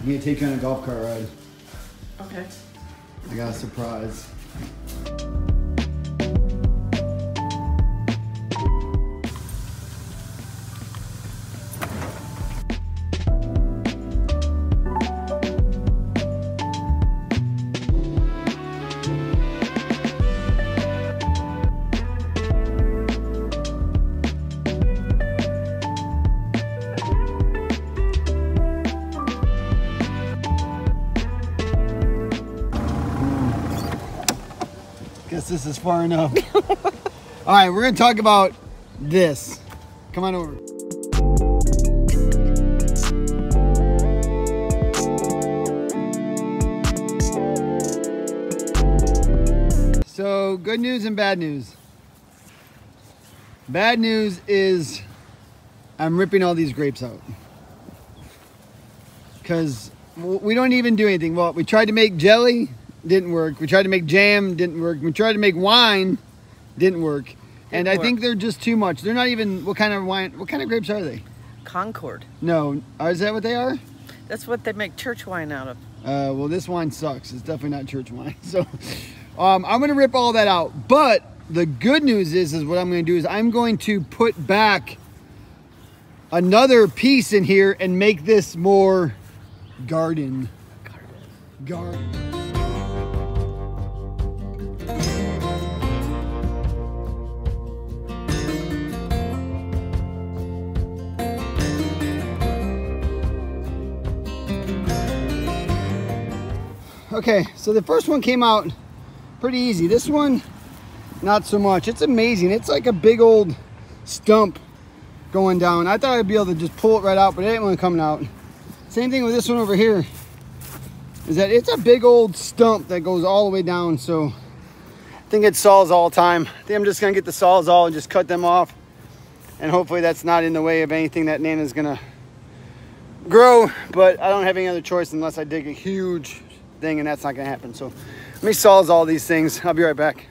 I'm gonna take you on a golf cart ride. Okay. I got a surprise. Guess this is far enough. All right, we're gonna talk about this. Come on over. So, good news and bad news. Bad news is I'm ripping all these grapes out. Because we don't even do anything. Well, we tried to make jelly. Didn't work. We tried to make jam, didn't work. We tried to make wine, didn't work. And I think they're just too much. They're not even, what kind of wine, what kind of grapes are they? Concord. No, is that what they are? That's what they make church wine out of. Well, this wine sucks. It's definitely not church wine. So I'm gonna rip all that out. But the good news is what I'm gonna do is I'm going to put back another piece in here and make this more garden. Garden. Okay, so the first one came out pretty easy. This one, not so much. It's amazing. It's like a big old stump going down. I thought I'd be able to just pull it right out, but it ain't one coming out. Same thing with this one over here, is that it's a big old stump that goes all the way down. So I think it's Sawzall time. I think I'm just gonna get the Sawzall and just cut them off. And hopefully that's not in the way of anything that Nana's gonna grow, but I don't have any other choice unless I dig a huge thing, and that's not gonna happen. So let me Sawzall these things. I'll be right back.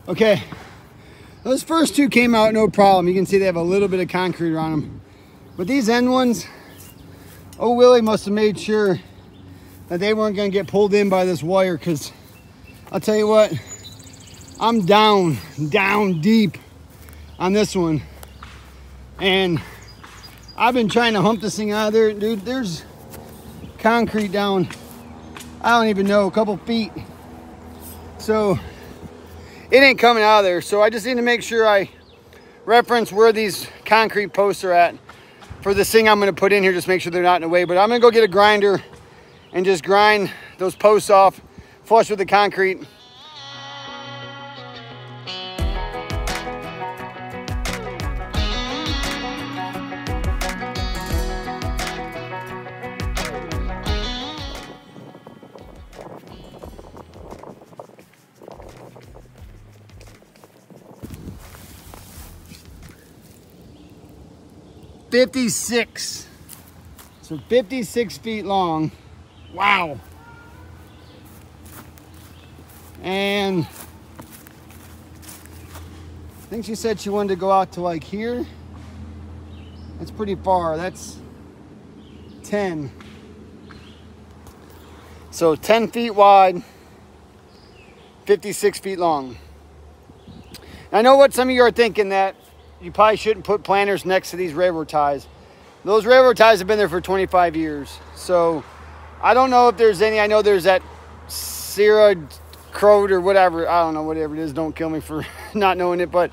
Okay, those first two came out no problem. You can see they have a little bit of concrete on them, but these end ones, oh, Willie must have made sure that they weren't gonna get pulled in by this wire, because I'll tell you what, I'm down deep on this one. And I've been trying to hump this thing out of there. Dude, there's concrete down, I don't even know, a couple feet. So it ain't coming out of there. So I just need to make sure I reference where these concrete posts are at for this thing I'm gonna put in here, just make sure they're not in the way. But I'm gonna go get a grinder and just grind those posts off, flush with the concrete. "56." So 56 feet long. Wow. And I think she said she wanted to go out to like here. That's pretty far. That's 10. So 10 feet wide, 56 feet long. I know what some of you are thinking, that you probably shouldn't put planters next to these railroad ties. Those railroad ties have been there for 25 years. So I don't know if there's any. I know there's that Sierra Crowd or whatever. I don't know, whatever it is. Don't kill me for not knowing it. But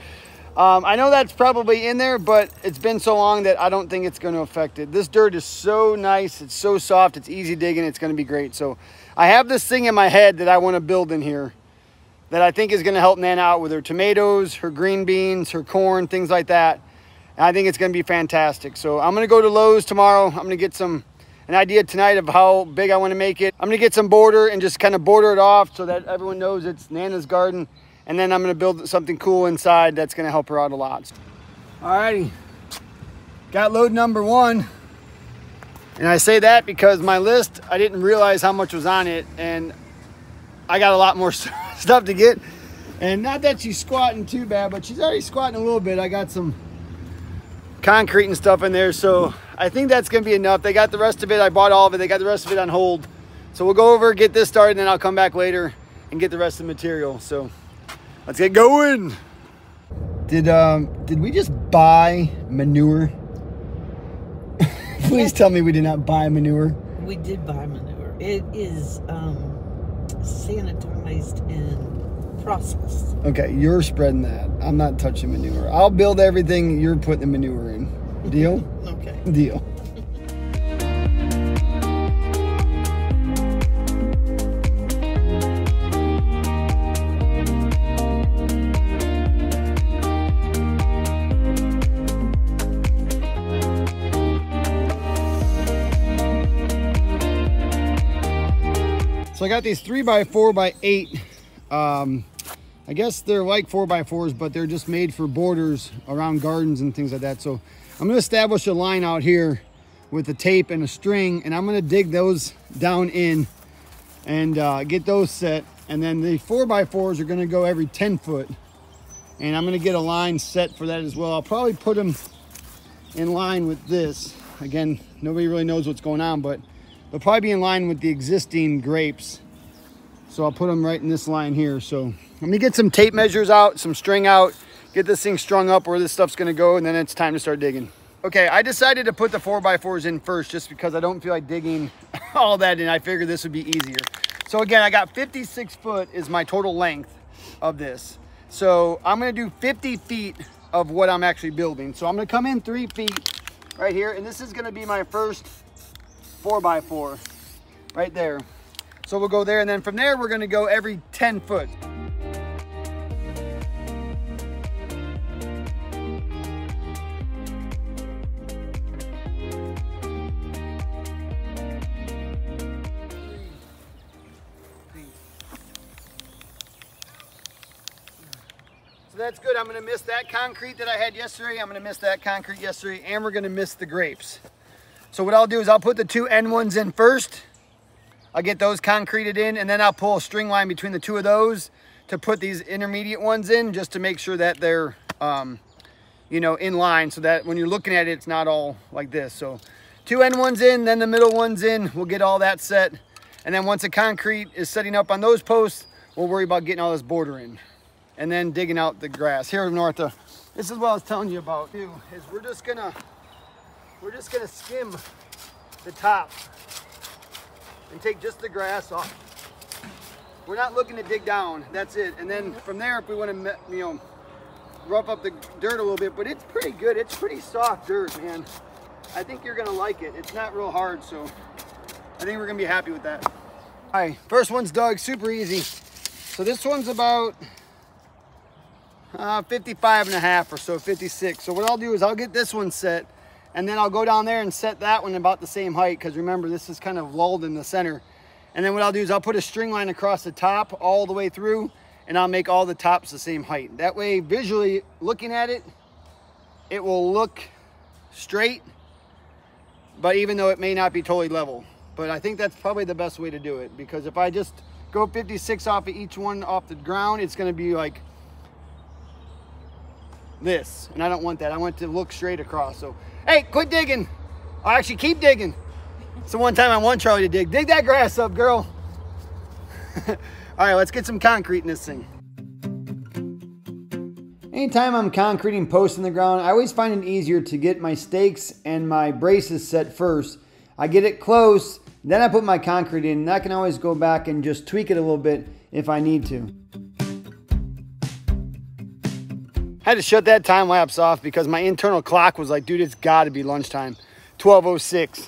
I know that's probably in there, but it's been so long that I don't think it's going to affect it. This dirt is so nice. It's so soft. It's easy digging. It's going to be great. So I have this thing in my head that I want to build in here that I think is going to help Nana out with her tomatoes, her green beans, her corn, things like that. And I think it's going to be fantastic. So I'm going to go to Lowe's tomorrow. I'm going to get an idea tonight of how big I want to make it. I'm going to get some border and just kind of border it off so that everyone knows it's Nana's garden. And then I'm going to build something cool inside that's going to help her out a lot. Alrighty, got load number one. And I say that because my list, I didn't realize how much was on it, and I got a lot more stuff to get. And not that she's squatting too bad, but she's already squatting a little bit. I got some concrete and stuff in there, so I think that's gonna be enough. They got the rest of it. I bought all of it. They got the rest of it on hold. So we'll go over, get this started, and then I'll come back later and get the rest of the material. So let's get going. Did we just buy manure? Please tell me we did not buy manure. We did buy manure. It is sanitized and processed. Okay, you're spreading that. I'm not touching manure. I'll build everything, you're putting the manure in. Deal? Okay. Deal. So I got these 3x4x8. I guess they're like 4x4s, but they're just made for borders around gardens and things like that. So I'm gonna establish a line out here with a tape and a string, and I'm gonna dig those down in and get those set. And then the 4x4s are gonna go every 10 foot. And I'm gonna get a line set for that as well. I'll probably put them in line with this. Again, nobody really knows what's going on, but they'll probably be in line with the existing grapes. So I'll put them right in this line here. So let me get some tape measures out, some string out, get this thing strung up where this stuff's gonna go, and then it's time to start digging. Okay, I decided to put the 4x4s in first just because I don't feel like digging all that in. I figured this would be easier. So again, I got 56 foot is my total length of this. So I'm gonna do 50 feet of what I'm actually building. So I'm gonna come in 3 feet right here, and this is gonna be my first 4x4 right there. So we'll go there, and then from there we're gonna go every 10 foot. So that's good. I'm gonna miss that concrete that I had yesterday. I'm gonna miss that concrete yesterday, and we're gonna miss the grapes. So what I'll do is I'll put the two end ones in first. I'll get those concreted in, and then I'll pull a string line between the two of those to put these intermediate ones in, just to make sure that they're, you know, in line, so that when you're looking at it, it's not all like this. So two end ones in, then the middle ones in. We'll get all that set. And then once the concrete is setting up on those posts, we'll worry about getting all this border in. And then digging out the grass. Here, Northa, this is what I was telling you about too, is we're just gonna skim the top and take just the grass off. We're not looking to dig down, that's it. And then from there, if we want to, you know, rough up the dirt a little bit, but it's pretty good. It's pretty soft dirt, man. I think you're gonna like it. It's not real hard, so I think we're gonna be happy with that. All right, first one's dug, super easy. So this one's about 55 and a half or so, 56. So what I'll do is I'll get this one set, and then I'll go down there and set that one about the same height, because remember, this is kind of lulled in the center. And then what I'll do is I'll put a string line across the top all the way through, and I'll make all the tops the same height. That way, visually looking at it, it will look straight, but even though it may not be totally level. But I think that's probably the best way to do it, because if I just go 56 off of each one off the ground, it's gonna be like this, and I don't want that. I want it to look straight across. So hey, quit digging. Or actually, keep digging. So one time I want Charlie to dig that grass up, girl. All right, let's get some concrete in this thing. Anytime I'm concreting posts in the ground, I always find it easier to get my stakes and my braces set first. I get it close, then I put my concrete in, and I can always go back and just tweak it a little bit if I need to. I had to shut that time lapse off because my internal clock was like, dude, it's got to be lunchtime. 12:06.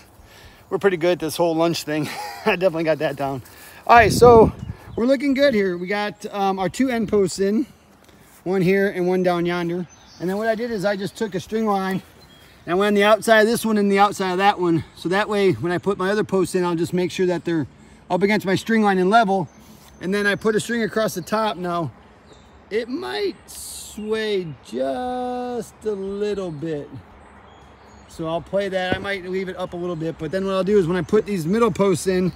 We're pretty good at this whole lunch thing. I definitely got that down. All right, so we're looking good here. We got our two end posts in, one here and one down yonder. And then what I did is I just took a string line and I went on the outside of this one and the outside of that one. So that way, when I put my other posts in, I'll just make sure that they're up against my string line and level. And then I put a string across the top. Now, it might sway just a little bit. So I'll play that. I might leave it up a little bit, but then what I'll do is when I put these middle posts in,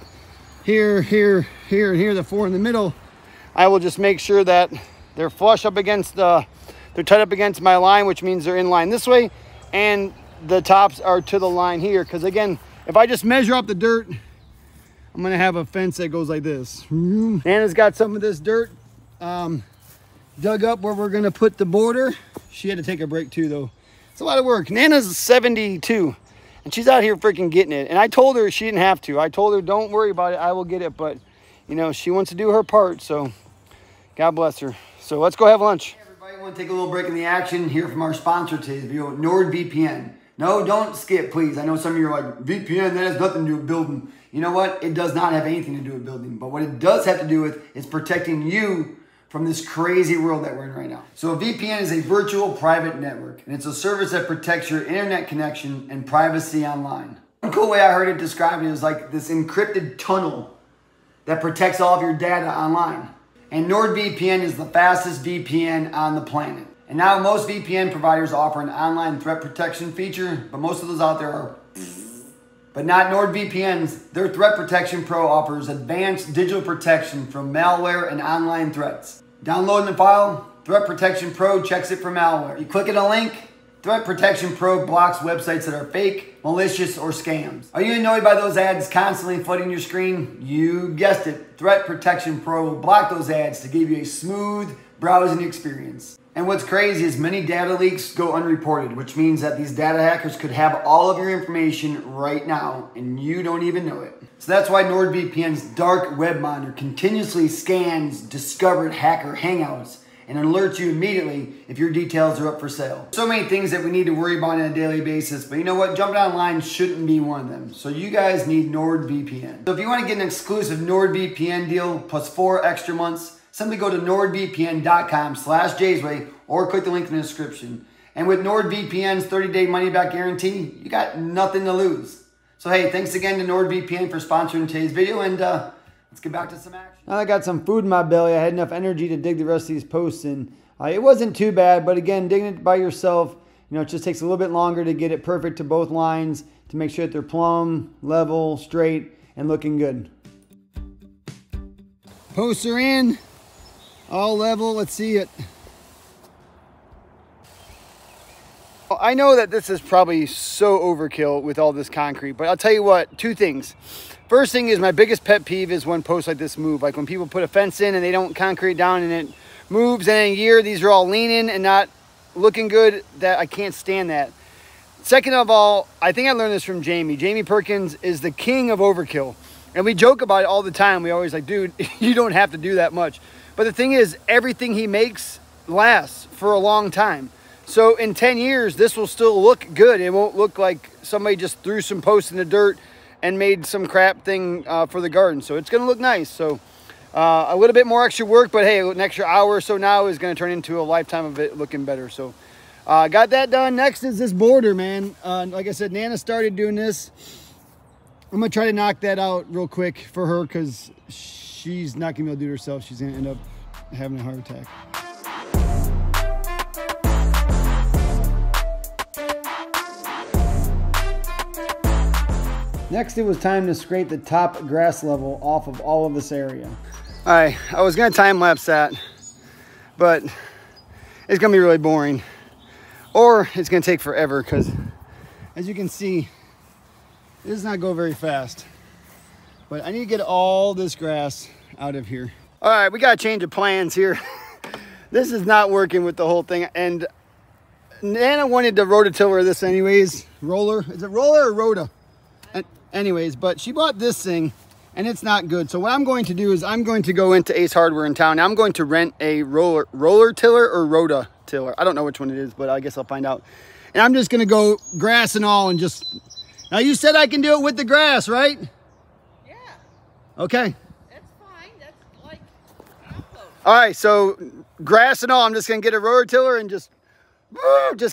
here, here, here, and here, the 4 in the middle, I will just make sure that they're flush up against they're tight up against my line, which means they're in line this way, and the tops are to the line here. Because again, if I just measure up the dirt, I'm gonna have a fence that goes like this. Nana's got some of this dirt dug up where we're gonna put the border. She had to take a break too, though. It's a lot of work. Nana's 72, and she's out here freaking getting it. And I told her she didn't have to. I told her, don't worry about it, I will get it. But, you know, she wants to do her part, so God bless her. So let's go have lunch. Hey everybody, I want to take a little break in the action here from our sponsor today's video, NordVPN. No, don't skip, please. I know some of you are like, VPN, that has nothing to do with building. You know what? It does not have anything to do with building. But what it does have to do with is protecting you from this crazy world that we're in right now. So a VPN is a virtual private network, and it's a service that protects your internet connection and privacy online. One cool way I heard it described is like this encrypted tunnel that protects all of your data online. And NordVPN is the fastest VPN on the planet. And now most VPN providers offer an online threat protection feature, but most of those out there are but not NordVPN's. Their Threat Protection Pro offers advanced digital protection from malware and online threats. Downloading the file, Threat Protection Pro checks it for malware. You click on a link, Threat Protection Pro blocks websites that are fake, malicious, or scams. Are you annoyed by those ads constantly flooding your screen? You guessed it. Threat Protection Pro will block those ads to give you a smooth browsing experience. And what's crazy is many data leaks go unreported, which means that these data hackers could have all of your information right now and you don't even know it. So that's why NordVPN's dark web monitor continuously scans discovered hacker hangouts and alerts you immediately if your details are up for sale. So many things that we need to worry about on a daily basis, but you know what? Jumping online shouldn't be one of them. So you guys need NordVPN. So if you want to get an exclusive NordVPN deal plus 4 extra months, simply go to nordvpn.com/Jaysway or click the link in the description. And with NordVPN's 30-day money-back guarantee, you got nothing to lose. So hey, thanks again to NordVPN for sponsoring today's video, and let's get back to some action. Now that I got some food in my belly, I had enough energy to dig the rest of these posts in. It wasn't too bad, but again, digging it by yourself, you know, it just takes a little bit longer to get it perfect to both lines to make sure that they're plumb, level, straight, and looking good. Posts are in. All level, let's see it. I know that this is probably so overkill with all this concrete, but I'll tell you what, 2 things. First thing is my biggest pet peeve is when posts like this move. Like when people put a fence in and they don't concrete down and it moves, and in a year these are all leaning and not looking good. That I can't stand that. Second of all, I think I learned this from Jamie. Jamie Perkins is the king of overkill. And we joke about it all the time. We always like, dude, you don't have to do that much. But the thing is, everything he makes lasts for a long time. So in 10 years, this will still look good. It won't look like somebody just threw some posts in the dirt and made some crap thing for the garden. So it's going to look nice. So a little bit more extra work, but hey, an extra hour or so now is going to turn into a lifetime of it looking better. So got that done. Next is this border, man. Like I said, Nana started doing this. I'm going to try to knock that out real quick for her because she's not going to be able to do it herself. She's going to end up having a heart attack. Next, it was time to scrape the top grass level off of all of this area. All right, I was going to time lapse that, but it's going to be really boring. Or it's going to take forever because, as you can see, it does not go very fast. But I need to get all this grass out of here. All right, we got to change of plans here. This is not working with the whole thing. And Nana wanted to rototiller this anyways. Roller. Is it roller or rota? Anyways, but she bought this thing and it's not good. So what I'm going to do is I'm going to go into Ace Hardware in town. I'm going to rent a roller tiller or rototiller. I don't know which one it is, but I guess I'll find out. And I'm just going to go grass and all and just... Now you said I can do it with the grass, right? Yeah. Okay. That's fine. That's like compost. All right, so grass and all, I'm just going to get a rototiller and just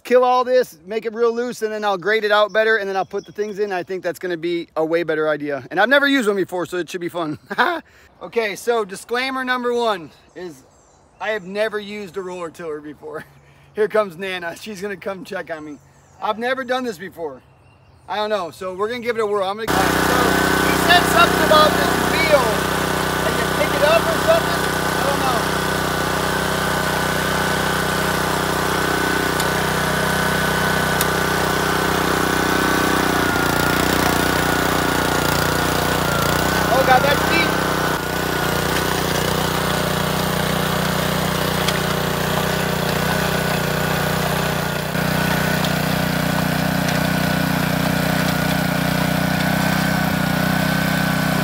kill all this, make it real loose, and then I'll grade it out better, and then I'll put the things in. I think that's going to be a way better idea. And I've never used one before, so it should be fun. Okay, so disclaimer number 1 is I have never used a roller tiller before. Here comes Nana. She's going to come check on me. I've never done this before. I don't know. So we're gonna give it a whirl. So he said something about this wheel. Like you pick it up or something. I don't know. Oh God, that's deep.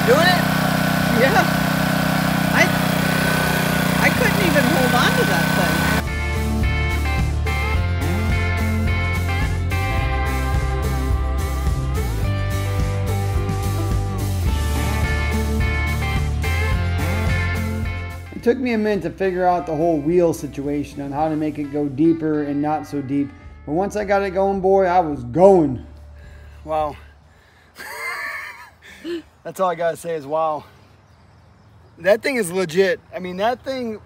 Doing it? Yeah. I couldn't even hold on to that thing. It took me a minute to figure out the whole wheel situation on how to make it go deeper and not so deep. But once I got it going, boy, I was going. Wow. That's all I gotta say is wow. That thing is legit. I mean, that thing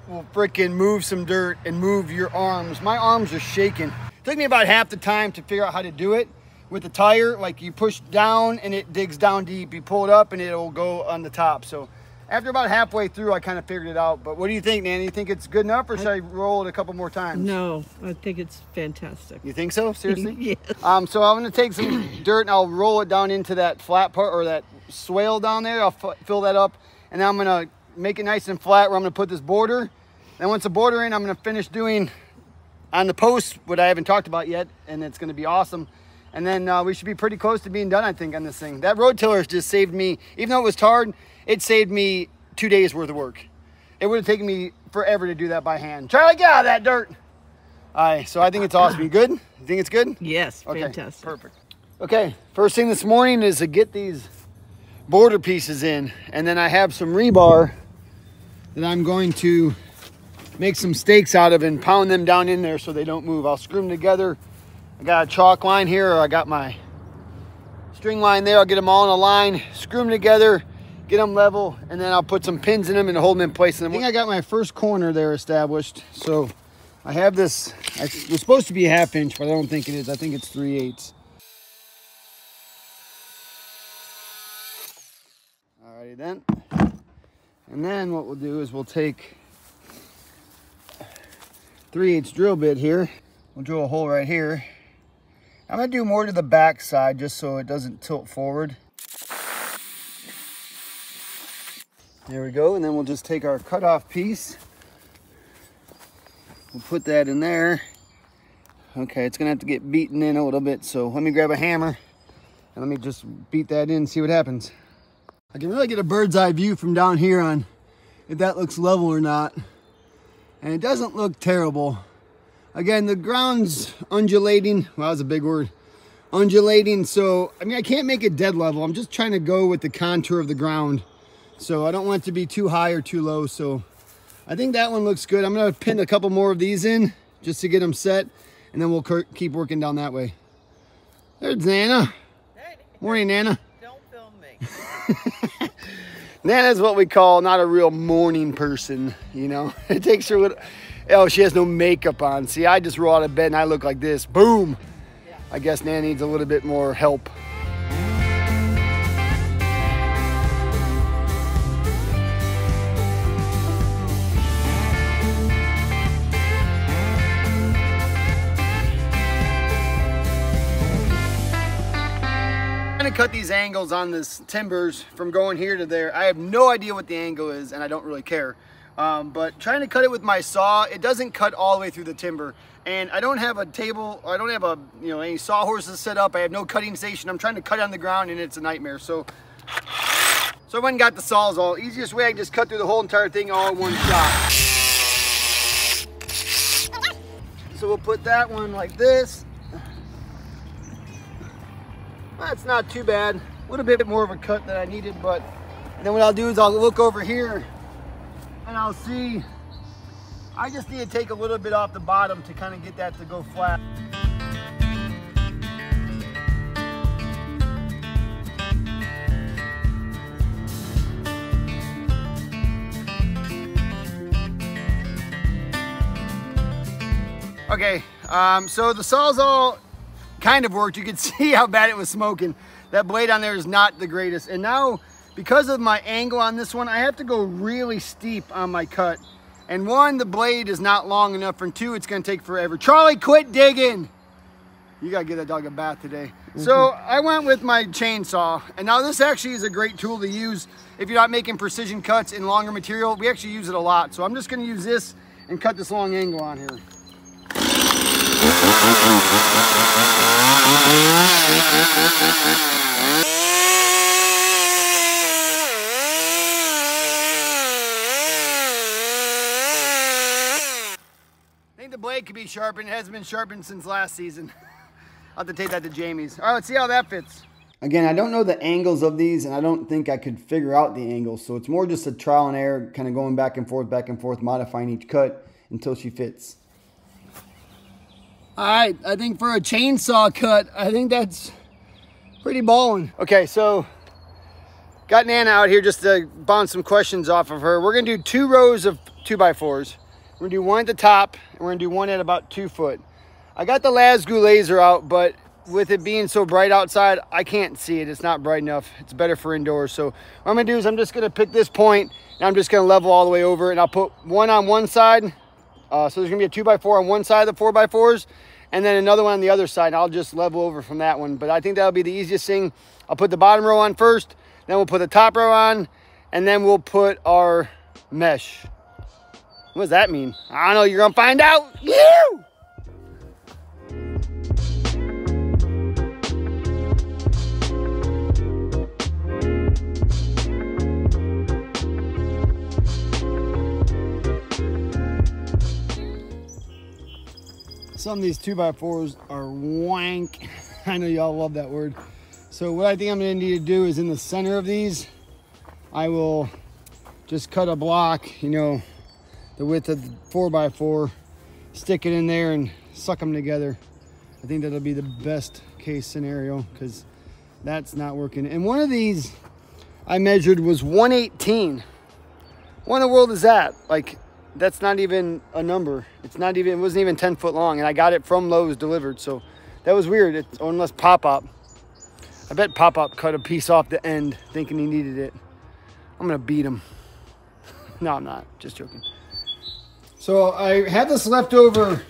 will freaking move some dirt and move your arms. My arms are shaking. It took me about half the time to figure out how to do it with the tire. Like you push down and it digs down deep. You pull it up and it'll go on the top. So after about halfway through, I kind of figured it out. But what do you think, Nanny? You think it's good enough, or should I roll it a couple more times? No, I think it's fantastic. You think so? Seriously? Yes. So I'm gonna take some dirt and I'll roll it down into that flat part or that swale down there. I'll fill that up, and then I'm gonna make it nice and flat where I'm gonna put this border. Then once the border in, I'm gonna finish doing on the post what I haven't talked about yet, and it's gonna be awesome. And then we should be pretty close to being done, I think, on this thing. That rototiller has just saved me, even though it was tarred, it saved me 2 days worth of work. It would have taken me forever to do that by hand. Charlie, get out of that dirt. All right, so I think it's awesome. You good? You think it's good? Yes, okay, fantastic. Perfect. Okay, first thing this morning is to get these border pieces in, and then I have some rebar that I'm going to make some stakes out of and pound them down in there so they don't move. I'll screw them together. I got a chalk line here, or I got my string line there. I'll get them all in a line, screw them together, get them level, and then I'll put some pins in them and hold them in place. And I think I got my first corner there established. So I have this, it was supposed to be a 1/2 inch, but I don't think it is. I think it's 3/8. Alrighty then. And then what we'll do is we'll take 3/8 drill bit here. We'll drill a hole right here. I'm gonna do more to the back side just so it doesn't tilt forward. There we go, and then we'll just take our cutoff piece. We'll put that in there. Okay, it's gonna have to get beaten in a little bit, so let me grab a hammer and let me just beat that in and see what happens. I can really get a bird's eye view from down here on if that looks level or not. And it doesn't look terrible. Again, the ground's undulating. Well, that was a big word. Undulating, so, I mean, I can't make it dead level. I'm just trying to go with the contour of the ground. So I don't want it to be too high or too low. So I think that one looks good. I'm gonna pin a couple more of these in just to get them set, and then we'll keep working down that way. There's Nana. Hey, Morning, Nana. don't film me. Nana's what we call not a real morning person, you know. It takes her a little, oh, she has no makeup on. See, I just roll out of bed and I look like this. Boom. Yeah. I guess Nana needs a little bit more help. I'm gonna cut these angles on this timbers from going here to there. I have no idea what the angle is, and I don't really care. But trying to cut it with my saw, it doesn't cut all the way through the timber. And I don't have a table, or I don't have a, you know, any sawhorses set up. I have no cutting station. I'm trying to cut on the ground, and it's a nightmare. So I went and got the Sawzall. Easiest way, I can just cut through the whole entire thing all in one shot. So we'll put that one like this. That's not too bad. A little bit more of a cut than I needed, but then what I'll do is I'll look over here and I'll see, I just need to take a little bit off the bottom to kind of get that to go flat. Okay, so the Sawzall kind of worked. You could see how bad it was smoking. That blade on there is not the greatest. And now, because of my angle on this one, I have to go really steep on my cut. And one, the blade is not long enough, and two, it's gonna take forever. Charlie, quit digging. You gotta give that dog a bath today. So I went with my chainsaw, and now this actually is a great tool to use if you're not making precision cuts in longer material. We actually use it a lot. So I'm just gonna use this and cut this long angle on here. I think the blade could be sharpened. It hasn't been sharpened since last season. I'll have to take that to Jamie's. All right, let's see how that fits. Again, I don't know the angles of these, and I don't think I could figure out the angles. So it's more just a trial and error, kind of going back and forth, modifying each cut until she fits. All right, I think for a chainsaw cut, I think that's pretty ballin'. Okay, so got Nana out here just to bounce some questions off of her. We're gonna do 2 rows of 2x4s. We're gonna do one at the top, and we're gonna do one at about 2 foot. I got the Lasgu laser out, but with it being so bright outside, I can't see it. It's not bright enough. It's better for indoors. So what I'm gonna do is I'm just gonna pick this point, and I'm just gonna level all the way over, and I'll put one on one side. So there's gonna be a 2x4 on one side of the 4x4s, and then another one on the other side. I'll just level over from that one. But I think that'll be the easiest thing. I'll put the bottom row on first, then we'll put the top row on, and then we'll put our mesh. What does that mean? I don't know. You're gonna find out. You! Some of these 2x4s are wank. I know y'all love that word. So what I think I'm gonna need to do is in the center of these, I will just cut a block, you know, the width of the 4x4, stick it in there and suck them together. I think that'll be the best case scenario because that's not working. And one of these I measured was 118. What in the world is that? Like, that's not even a number. It's not even, it wasn't even 10 foot long, and I got it from Lowe's delivered. So that was weird. Unless Pop-Up. I bet Pop-Up cut a piece off the end thinking he needed it. I'm gonna beat him. No, I'm not, just joking. So I had this leftover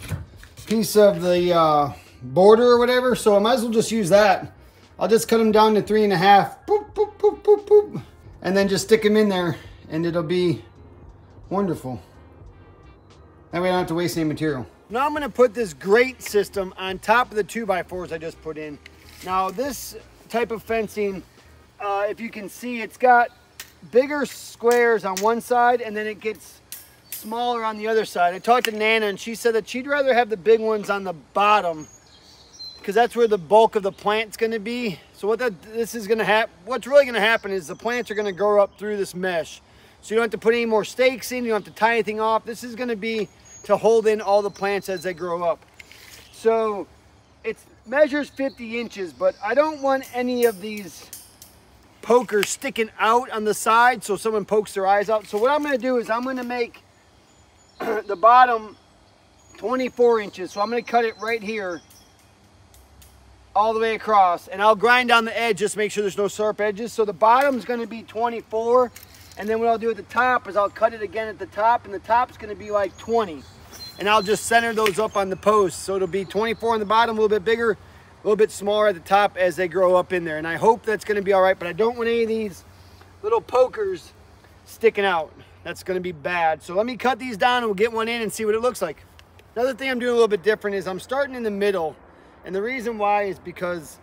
piece of the border or whatever, so I might as well just use that. I'll just cut them down to 3.5, boop, boop, boop, boop, boop, and then just stick them in there, and it'll be wonderful. That way I don't have to waste any material. Now I'm gonna put this grate system on top of the 2x4s I just put in. Now this type of fencing, if you can see, it's got bigger squares on one side and then it gets smaller on the other side. I talked to Nana and she said that she'd rather have the big ones on the bottom because that's where the bulk of the plant's gonna be. So what's really gonna happen is the plants are gonna grow up through this mesh. So you don't have to put any more stakes in, you don't have to tie anything off. This is gonna be to hold in all the plants as they grow up. So it measures 50 inches, but I don't want any of these pokers sticking out on the side so someone pokes their eyes out. So what I'm gonna do is I'm gonna make the bottom 24 inches. So I'm gonna cut it right here all the way across, and I'll grind down the edge just to make sure there's no sharp edges. So the bottom's gonna be 24, and then what I'll do at the top is I'll cut it again at the top, and the top's gonna be like 20. And I'll just center those up on the post. So it'll be 24 on the bottom, a little bit bigger, a little bit smaller at the top as they grow up in there. And I hope that's gonna be all right, but I don't want any of these little pokers sticking out. That's gonna be bad. So let me cut these down and we'll get one in and see what it looks like. Another thing I'm doing a little bit different is I'm starting in the middle. And the reason why is because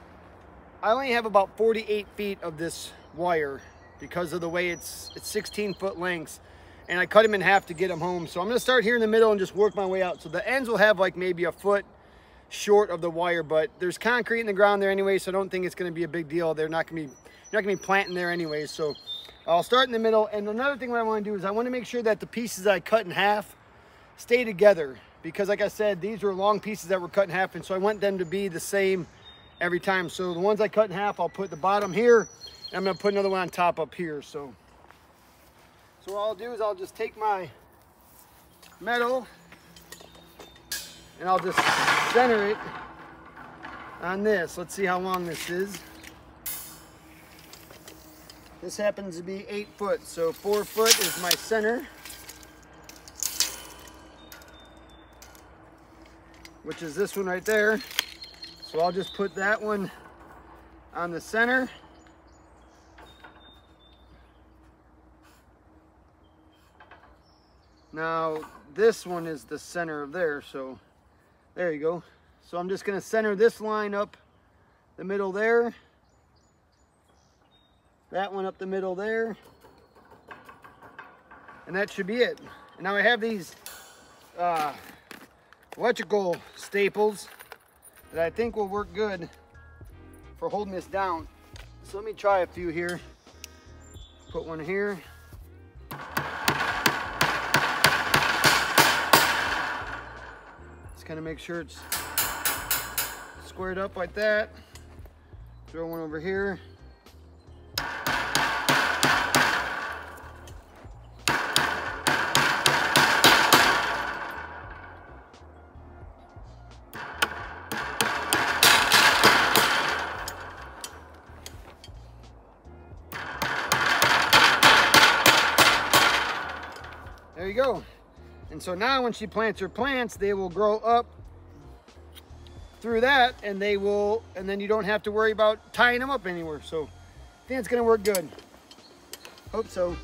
I only have about 48 feet of this wire because of the way it's 16 foot lengths. And I cut them in half to get them home. So I'm gonna start here in the middle and just work my way out. So the ends will have like maybe a foot short of the wire, but there's concrete in the ground there anyway, so I don't think it's gonna be a big deal. You're not gonna be planting there anyway. So I'll start in the middle. And another thing what I wanna do is I wanna make sure that the pieces that I cut in half stay together. Because like I said, these were long pieces that were cut in half, and so I want them to be the same every time. So the ones I cut in half, I'll put the bottom here, and I'm gonna put another one on top up here. So what I'll do is I'll just take my metal and I'll just center it on this. Let's see how long this is. This happens to be 8 foot, so 4 foot is my center, which is this one right there. So I'll just put that one on the center. Now this one is the center of there, so there you go. So I'm just going to center this line up the middle there, that one up the middle there, and that should be it. And now I have these electrical staples that I think will work good for holding this down. So let me try a few here. Put one here. Just kind of make sure it's squared up like that. Throw one over here. There you go. And so now when she plants her plants, they will grow up through that, and then you don't have to worry about tying them up anywhere. So I think it's gonna work good. Hope so.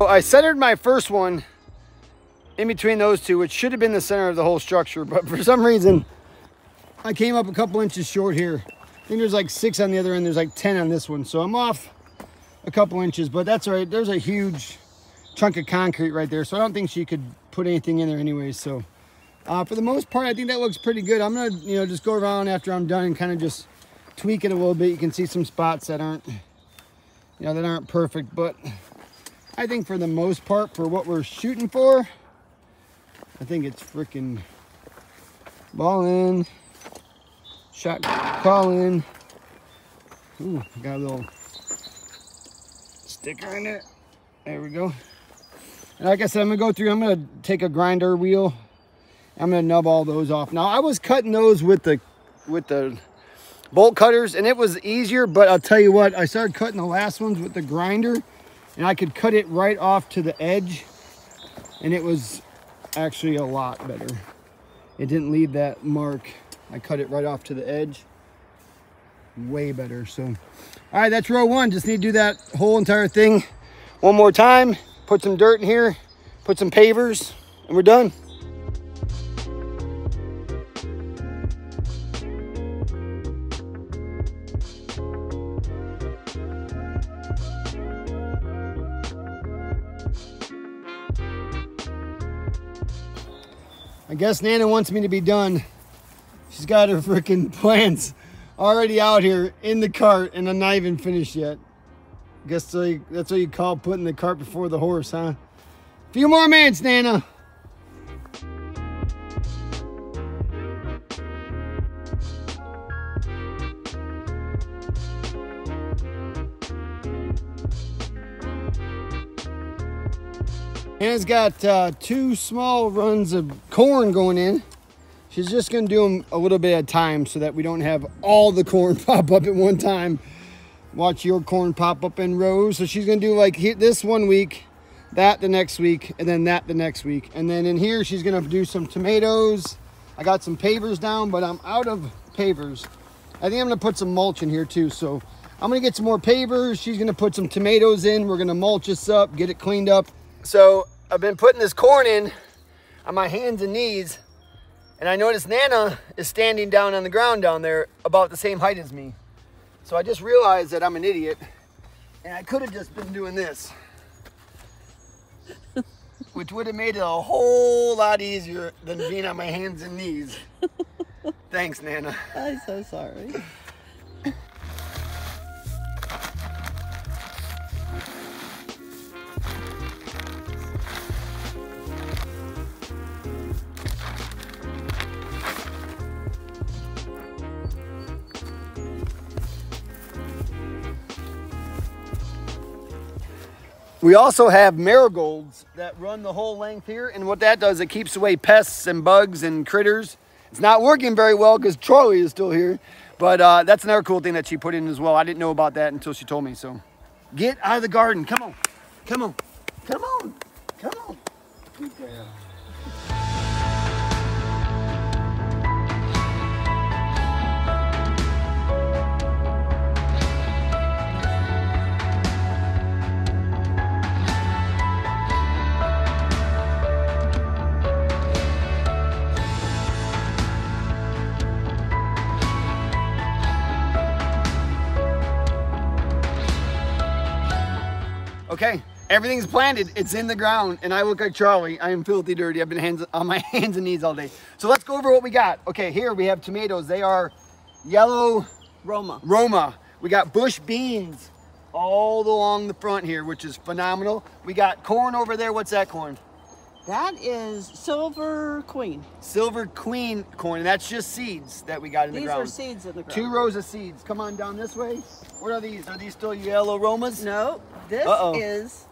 So I centered my first one in between those two, which should have been the center of the whole structure, but for some reason I came up a couple inches short here. I think there's like 6 on the other end, there's like 10 on this one, so I'm off a couple inches, but that's all right. There's a huge chunk of concrete right there, so I don't think she could put anything in there anyways. So for the most part, I think that looks pretty good. I'm gonna, just go around after I'm done and kind of just tweak it a little bit. You can see some spots that aren't, that aren't perfect, but I think for the most part, for what we're shooting for, I think it's freaking ball in, shot call in. Ooh, got a little sticker in it. There we go. And like I said, I'm gonna take a grinder wheel. I'm gonna nub all those off. Now I was cutting those with the bolt cutters, and it was easier, but I'll tell you what, I started cutting the last ones with the grinder, and I could cut it right off to the edge, and it was actually a lot better. It didn't leave that mark. I cut it right off to the edge. Way better. So, all right, that's row 1. Just need to do that whole entire thing one more time. Put some dirt in here, put some pavers, and we're done. I guess Nana wants me to be done. She's got her freaking plants already out here in the cart, and I'm not even finished yet. Guess that's what you call putting the cart before the horse, huh? A few more minutes, Nana. Nana's got 2 small runs of corn going in. She's just gonna do them a little bit at a time so that we don't have all the corn pop up at one time. Watch your corn pop up in rows. So she's gonna do like this one week, that the next week, and then that the next week. And then in here, she's gonna do some tomatoes. I got some pavers down, but I'm out of pavers. I think I'm gonna put some mulch in here too. So I'm gonna get some more pavers. She's gonna put some tomatoes in. We're gonna mulch this up, get it cleaned up. So I've been putting this corn in on my hands and knees, and I noticed Nana is standing down on the ground down there about the same height as me. So I just realized that I'm an idiot, and I could have just been doing this, which would have made it a whole lot easier than being on my hands and knees. Thanks, Nana. I'm so sorry. We also have marigolds that run the whole length here, and what that does, it keeps away pests and bugs and critters. It's not working very well because Charlie is still here, but that's another cool thing that she put in as well. I didn't know about that until she told me. So get out of the garden. Come on, come on, come on, come on. Good girl. Okay, everything's planted. It's in the ground, and I look like Charlie. I am filthy dirty. I've been on my hands and knees all day. So let's go over what we got. Okay, here we have tomatoes. They are yellow Roma. We got bush beans all along the front here, which is phenomenal. We got corn over there. What's that corn? That is Silver Queen. Silver Queen corn, and that's just seeds that we got in the ground. These are seeds in the ground. 2 rows of seeds. Come on down this way. What are these? Are these still yellow Romas? No, this is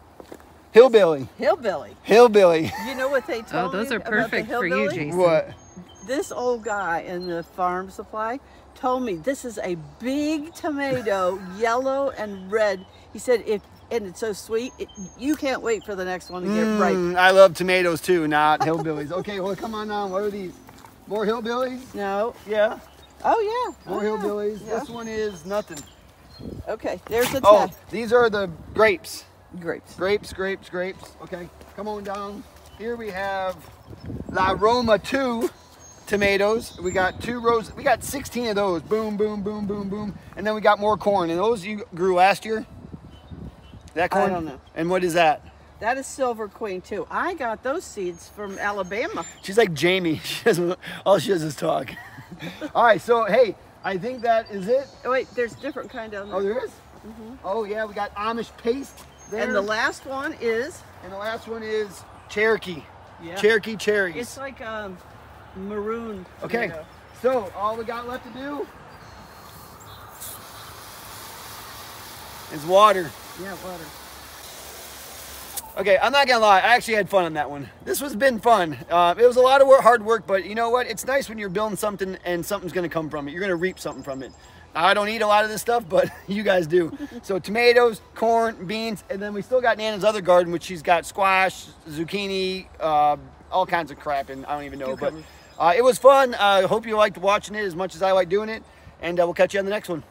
Hillbilly. Hillbilly. Hillbilly. You know what they told me those are about the perfect for you, hillbilly? Jason. What? This old guy in the farm supply told me this is a big tomato, yellow and red. He said, and it's so sweet, you can't wait for the next one to get ripe. I love tomatoes too, not hillbillies. Okay, well, come on now. What are these? More hillbillies? No. Yeah. Oh, yeah. More hillbillies. Yeah. This one is nothing. Okay, there's the Oh, these are the grapes. grapes. Grapes. Okay, come on down. Here we have La Roma 2 tomatoes. We got 2 rows. We got 16 of those. Boom, boom, boom, boom, boom. And then we got more corn. And those you grew last year? That corn? I don't know. And what is that? That is Silver Queen too. I got those seeds from Alabama. She's like Jamie. All she does is talk. All right, so hey, I think that is it. Oh wait, there's different kind down there. Oh, there is? Oh yeah, we got Amish paste there. And the last one is? And the last one is Cherokee. Yeah. Cherokee cherries. It's like maroon Okay, tomato. so all we got left to do is water. Yeah, water. Okay, I'm not gonna lie, I actually had fun on that one. This has been fun. It was a lot of hard work, but you know what? It's nice when you're building something and something's gonna come from it. You're gonna reap something from it. I don't eat a lot of this stuff, but you guys do. So tomatoes, corn, beans, and then we still got Nana's other garden, which she's got squash, zucchini, all kinds of crap, and I don't even know. Cucumbers. But it was fun. I hope you liked watching it as much as I like doing it, and we'll catch you on the next one.